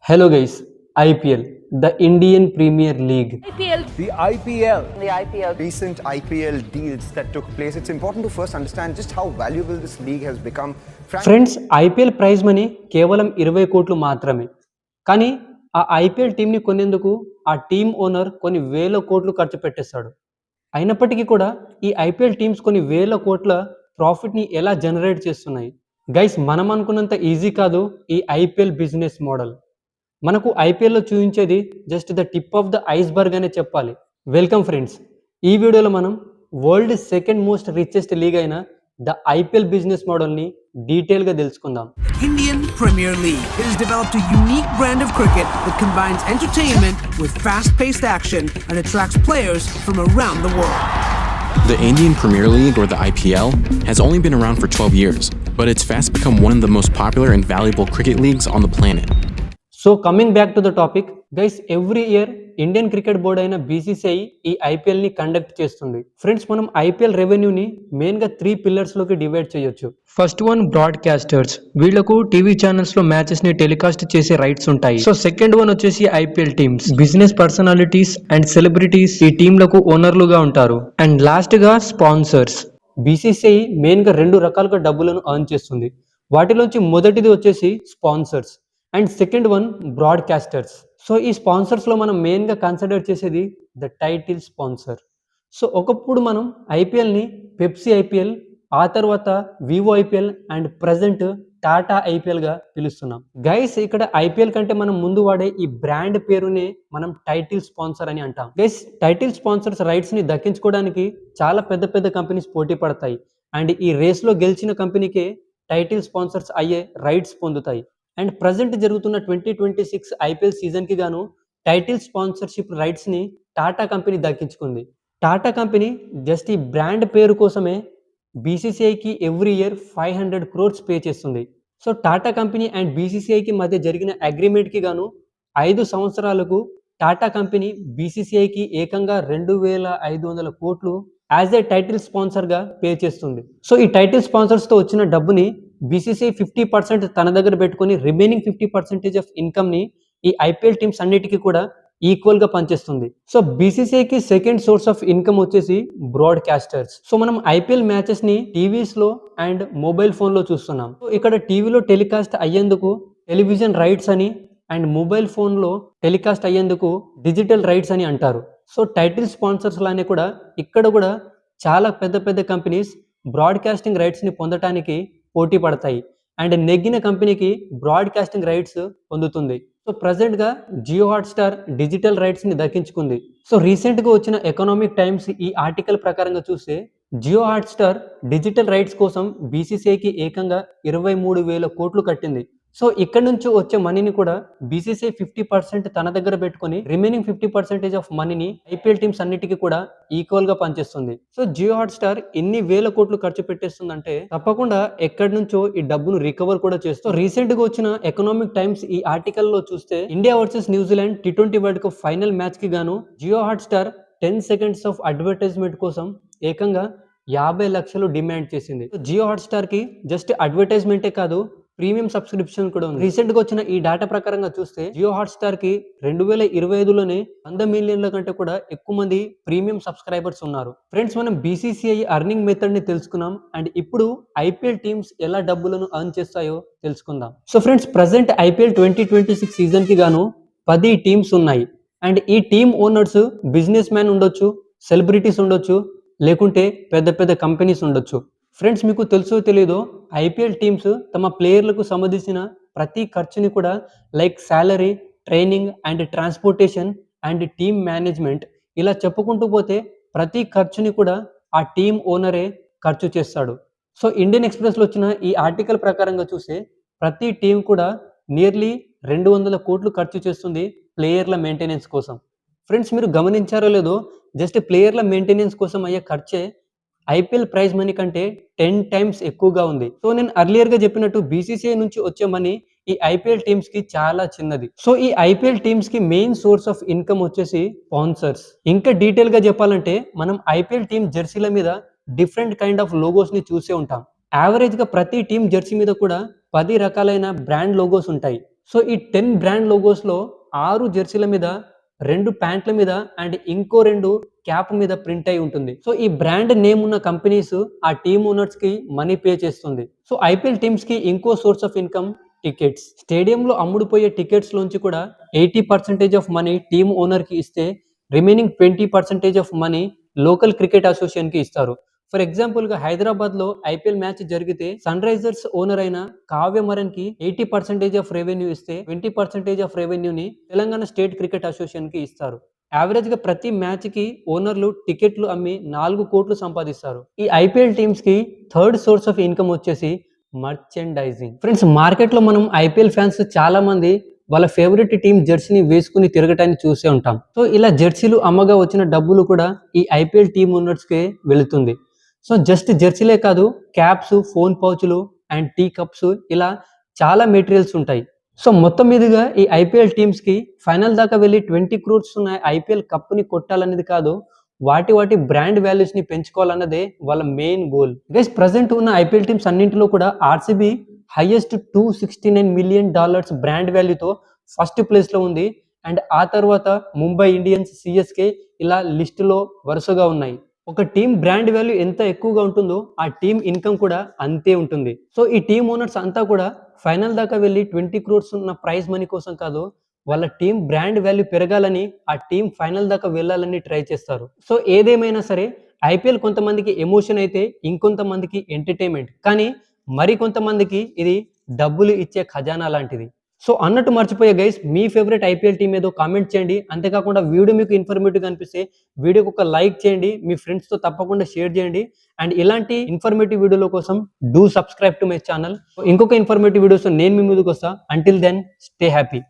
Hello guys, IPL, the Indian Premier League. IPL. The IPL. The IPL. Recent IPL deals that took place. It's important to first understand just how valuable this league has become. Friends IPL prize money కేవలం 20 కోట్లు మాత్రమే. కానీ ఆ IPL టీంని కొనేందుకు ఆ team owner కొన్ని వేల కోట్లు ఖర్చు పెట్టేస్తాడు. అయినప్పటికీ కూడా ఈ ఐపీఎల్ టీమ్స్ కొన్ని వేల కోట్ల ప్రాఫిట్ని ఎలా జనరేట్ చేస్తున్నాయి. గైస్, మనం అనుకున్నంత ఈజీ కాదు ఈ ఐపీఎల్ బిజినెస్ మోడల్. మనకు ఐపీఎల్లో చూపించేది just the tip of the iceberg అనే చెప్పాలి. వెల్కమ్ ఫ్రెండ్స్, ఈ వీడియోలో మనం world second most richest league అయిన ద ఐపీఎల్ బిజినెస్ మోడల్ని డీటెయిల్గా తెలుసుకుందాం. Indian Premier League has developed a unique brand of cricket that combines entertainment with fast-paced action and attracts players from around the world. The Indian Premier League, or the IPL, has only been around for 12 years, but it's fast become one of the most popular and valuable cricket leagues on the planet. So coming back to the topic guys, every year Indian cricket board అయిన BCCI ఈ ఐపీఎల్ని conduct చేస్తుంది. Friends, మనం IPL రెవెన్యూని మెయిన్గా 3 పిల్లర్స్లోకి divide చేయొచ్చు. First one broadcasters, వీళ్లకు TV ఛానల్స్లో మ్యాచెస్ని telecast చేసే rights ఉంటాయి. సో సెకండ్ వన్ వచ్చేసి IPL teams, business personalities and celebrities ఈ టీంలకు ఓనర్లుగా ఉంటారు. అండ్ లాస్ట్గా స్పాన్సర్స్. బీసీసీఐ మెయిన్గా 2 రకాలుగా డబ్బులను ఎర్న్ చేస్తుంది. వాటిలోంచి మొదటిది వచ్చేసి sponsors and second one broadcasters. So ఈ స్పాన్సర్స్లో మనం మెయిన్గా కన్సిడర్ చేసేది ద టైటిల్ స్పాన్సర్. సో ఒకప్పుడు మనం ఐపీఎల్ని పెప్సీ ఐపీఎల్, ఆ తర్వాత Vivo IPL and present Tata ఐపీఎల్గా పిలుస్తున్నాం. గైస్, ఇక్కడ ఐపీఎల్ కంటే మనం ముందు వాడే ఈ బ్రాండ్ పేరునే మనం టైటిల్ స్పాన్సర్ అని అంటాం. గైస్, టైటిల్ స్పాన్సర్స్ రైట్స్ని దక్కించుకోవడానికి చాలా పెద్ద పెద్ద కంపెనీస్ పోటీ పడతాయి. అండ్ ఈ రేస్లో గెలిచిన కంపెనీకే టైటిల్ స్పాన్సర్స్ అయ్యే రైట్స్ పొందుతాయి. అండ్ ప్రజెంట్ జరుగుతున్న 2026 ఐపీఎల్ సీజన్కి గాను టైటిల్ స్పాన్సర్షిప్ రైట్స్ని టాటా కంపెనీ దక్కించుకుంది. టాటా కంపెనీ జస్ట్ ఈ బ్రాండ్ పేరు కోసమే బీసీసీఐకి ఎవ్రీ ఇయర్ 500 crores పే చేస్తుంది. సో టాటా కంపెనీ అండ్ బీసీసీఐకి మధ్య జరిగిన అగ్రిమెంట్కి గాను 5 సంవత్సరాలకు టాటా కంపెనీ బీసీసీఐకి ఏకంగా 2500 కోట్లు యాజ్ ఏ టైటిల్ స్పాన్సర్గా పే చేస్తుంది. సో ఈ టైటిల్ స్పాన్సర్స్తో వచ్చిన డబ్బుని బీసీసీఐ 50% తన దగ్గర పెట్టుకుని రిమైనింగ్ 50% ఆఫ్ ఇన్కమ్ని ఈ ఐపీఎల్ టీమ్స్ అన్నిటికీ కూడా ఈక్వల్గా పనిచేస్తుంది. సో బీసీసీఐకి సెకండ్ సోర్స్ ఆఫ్ ఇన్కమ్ వచ్చేసి బ్రాడ్కాస్టర్స్. సో మనం ఐపీఎల్ మ్యాచెస్ని టీవీస్లో అండ్ మొబైల్ ఫోన్లో చూస్తున్నాం. సో ఇక్కడ టీవీలో టెలికాస్ట్ అయ్యేందుకు టెలివిజన్ రైట్స్ అని అండ్ మొబైల్ ఫోన్లో టెలికాస్ట్ అయ్యేందుకు డిజిటల్ రైట్స్ అని అంటారు. సో టైటిల్ స్పాన్సర్స్ లానే కూడా ఇక్కడ కూడా చాలా పెద్ద పెద్ద కంపెనీస్ బ్రాడ్కాస్టింగ్ రైట్స్ని పొందటానికి పోటీ పడతాయి. అండ్ నెగ్గిన కంపెనీకి బ్రాడ్కాస్టింగ్ రైట్స్ పొందుతుంది. సో ప్రజెంట్గా జియో హాట్స్టార్ డిజిటల్ రైట్స్ని దక్కించుకుంది. సో రీసెంట్గా వచ్చిన ఎకనామిక్ టైమ్స్ ఈ ఆర్టికల్ ప్రకారంగా చూస్తే జియో హాట్స్టార్ డిజిటల్ రైట్స్ కోసం బీసీసీఐకి ఏకంగా 23,000 కోట్లు కట్టింది. సో ఇక్కడ నుంచి వచ్చే మనీని కూడా బీసీసీఐ 50% తన దగ్గర పెట్టుకుని రిమైనింగ్ 50% ఆఫ్ మనీని ఐపీఎల్ టీమ్స్ అన్నిటికీ కూడా ఈక్వల్ గా పనిచేస్తుంది. సో జియో హాట్స్టార్ ఎన్ని వేల కోట్లు ఖర్చు పెట్టేస్తుందంటే తప్పకుండా ఎక్కడి నుంచో ఈ డబ్బును రికవర్ కూడా చేస్తూ రీసెంట్ గా వచ్చిన ఎకనామిక్ టైమ్స్ ఈ ఆర్టికల్ లో చూస్తే ఇండియా వర్సెస్ న్యూజిలాండ్ T20 world cup final match కి గాను Jio Hotstar 10 seconds of advertisement కోసం ఏకంగా 50 లక్షలు డిమాండ్ చేసింది. జియో హాట్స్టార్ కి జస్ట్ అడ్వర్టైజ్మెంటే కాదు, ప్రీమియం సబ్స్క్రిప్షన్ కూడా ఉంది. రీసెంట్ గా వచ్చిన ఈ డేటా ప్రకారంగా చూస్తే జియో హాట్స్టార్ కి 2025లోనే 100 మిలియన్ల కంటే కూడా ఎక్కువ మంది ప్రీమియం సబ్స్క్రైబర్స్ ఉన్నారు. ఫ్రెండ్స్, మనం బీసీసీఐ అర్నింగ్ మెథడ్ ని తెలుసుకున్నాం. అండ్ ఇప్పుడు ఐపీఎల్ టీమ్స్ ఎలా డబ్బులను ఎర్న్ చేస్తాయో తెలుసుకుందాం. So friends, present IPL 2026 season కి గాను 10 టీమ్స్ ఉన్నాయి. అండ్ ఈ టీమ్ ఓనర్స్ బిజినెస్ మ్యాన్ ఉండొచ్చు, సెలబ్రిటీస్ ఉండొచ్చు, లేకుంటే పెద్ద పెద్ద కంపెనీస్ ఉండొచ్చు. ఫ్రెండ్స్, మీకు తెలుసో తెలీదో ఐపీఎల్ టీమ్స్ తమ ప్లేయర్లకు సంబంధించిన ప్రతి ఖర్చుని కూడా like salary, training and transportation and team management ఇలా చెప్పుకుంటూ పోతే ప్రతి ఖర్చుని కూడా ఆ టీమ్ ఓనరే ఖర్చు చేస్తాడు. సో ఇండియన్ ఎక్స్ప్రెస్లో వచ్చిన ఈ ఆర్టికల్ ప్రకారంగా చూస్తే ప్రతి టీం కూడా నియర్లీ 200 కోట్లు ఖర్చు చేస్తుంది ప్లేయర్ల మెయింటెనెన్స్ కోసం. ఫ్రెండ్స్, మీరు గమనించారో లేదో జస్ట్ ప్లేయర్ల మెయింటెనెన్స్ కోసం అయ్యే ఖర్చే ఐపీఎల్ ప్రైజ్ మనీ కంటే 10 times ఎక్కువగా ఉంది. సో నేను అర్లియర్గా చెప్పినట్టు బీసీసీఐ నుంచి వచ్చే మనీ ఈ ఐపీఎల్ టీమ్స్ కి చాలా చిన్నది. సో ఈ ఐపీఎల్ టీమ్స్ కి మెయిన్ సోర్స్ ఆఫ్ ఇన్కమ్ వచ్చేసి స్పాన్సర్స్. ఇంకా డీటెయిల్ గా చెప్పాలంటే మనం ఐపీఎల్ టీమ్ జెర్సీల మీద డిఫరెంట్ కైండ్ ఆఫ్ లోగోస్ ని చూసే ఉంటాం. యావరేజ్ గా ప్రతి టీమ్ జెర్సీ మీద కూడా 10 రకాలైన బ్రాండ్ లోగోస్ ఉంటాయి. సో ఈ 10 బ్రాండ్ లోగోస్ లో 6 జెర్సీల మీద 2 ప్యాంట్ల మీద అండ్ ఇంకో 2 క్యాప్ మీద ప్రింట్ అయి ఉంటుంది. సో ఈ బ్రాండ్ నేమ్ ఉన్న కంపెనీస్ ఆ టీమ్ ఓనర్స్ కి మనీ పే చేస్తుంది. సో ఐపీఎల్ టీమ్స్ కి ఇంకో సోర్స్ ఆఫ్ ఇన్కమ్ టికెట్స్. స్టేడియంలో అమ్ముడుపోయే టికెట్స్ లోంచి కూడా 80% ఆఫ్ మనీ టీమ్ ఓనర్ కి ఇస్తే remaining 20% of money local cricket association కి ఇస్తారు. ఫర్ ఎగ్జాంపుల్ గా హైదరాబాద్ లో ఐపీఎల్ మ్యాచ్ జరిగితే సన్ రైజర్స్ ఓనర్ అయిన కావ్య మరన్ కి 80% ఆఫ్ రెవెన్యూ ఇస్తే 20% ఆఫ్ రెవెన్యూని తెలంగాణ స్టేట్ క్రికెట్ అసోసియేషన్ కి ఇస్తారు. యావరేజ్ గా ప్రతి మ్యాచ్ కి ఓనర్లు టికెట్లు అమ్మి 4 కోట్లు సంపాదిస్తారు. ఈ ఐపీఎల్ టీమ్స్ కి థర్డ్ సోర్స్ ఆఫ్ ఇన్కమ్ వచ్చేసి మర్చెండైజింగ్. ఫ్రెండ్స్, మార్కెట్ లో మనం ఐపీఎల్ ఫ్యాన్స్ చాలా మంది వాళ్ళ ఫేవరెట్ టీం జెర్సీని వేసుకుని తిరగటాన్ని చూసే ఉంటాం. సో ఇలా జెర్సీలు అమ్మగా వచ్చిన డబ్బులు కూడా ఈ ఐపీఎల్ టీమ్ ఓనర్స్ కే వెళుతుంది. సో జస్ట్ జెర్సీలే కాదు, క్యాప్స్, ఫోన్ పౌచ్లు అండ్ టీ కప్స్, ఇలా చాలా మెటీరియల్స్ ఉంటాయి. సో మొత్తం మీదుగా ఈ ఐపీఎల్ టీమ్స్ కి ఫైనల్ దాకా వెళ్ళి 20 crores ఉన్న ఐపీఎల్ కప్ ని కొట్టాలనేది కాదు, వాటి బ్రాండ్ వాల్యూస్ ని పెంచుకోవాలన్నదే వాళ్ళ మెయిన్ గోల్. గైస్, ప్రెసెంట్ ఉన్న ఐపీఎల్ టీమ్స్ అన్నింటిలో కూడా ఆర్సీబీ హైయెస్ట్ $269 million బ్రాండ్ వాల్యూతో ఫస్ట్ ప్లేస్ లో ఉంది. అండ్ ఆ తర్వాత ముంబై ఇండియన్స్, సిఎస్కే ఇలా లిస్ట్ లో వరుసగా ఉన్నాయి. ఒక టీం బ్రాండ్ వాల్యూ ఎంత ఎక్కువగా ఉంటుందో ఆ టీం ఇన్కమ్ కూడా అంతే ఉంటుంది. సో ఈ టీమ్ ఓనర్స్ అంతా కూడా ఫైనల్ దాకా వెళ్ళి 20 crores ఉన్న ప్రైజ్ మనీ కోసం కాదు, వాళ్ళ టీం బ్రాండ్ వాల్యూ పెరగాలని, ఆ టీం ఫైనల్ దాకా వెళ్ళాలని ట్రై చేస్తారు. సో ఏదేమైనా సరే ఐపీఎల్ కొంతమందికి ఎమోషన్ అయితే ఇంకొంతమందికి ఎంటర్టైన్మెంట్, కానీ మరి కొంతమందికి ఇది డబ్బులు ఇచ్చే ఖజానా లాంటిది. సో అన్నట్టు మర్చిపోయే గైస్, మీ ఫేవరెట్ ఐపీఎల్ టీం ఏదో కామెంట్ చేయండి. అంతేకాకుండా వీడియో మీకు ఇన్ఫర్మేటివ్ అనిపిస్తే వీడియోకి ఒక లైక్ చేయండి, మీ ఫ్రెండ్స్తో తప్పకుండా షేర్ చేయండి. అండ్ ఇలాంటి ఇన్ఫర్మేటివ్ వీడియోల కోసం do subscribe to my channel. ఇంకొక ఇన్ఫర్మేటివ్ వీడియోస్ నేను మీ ముందుకు వస్తా. Until then, stay happy.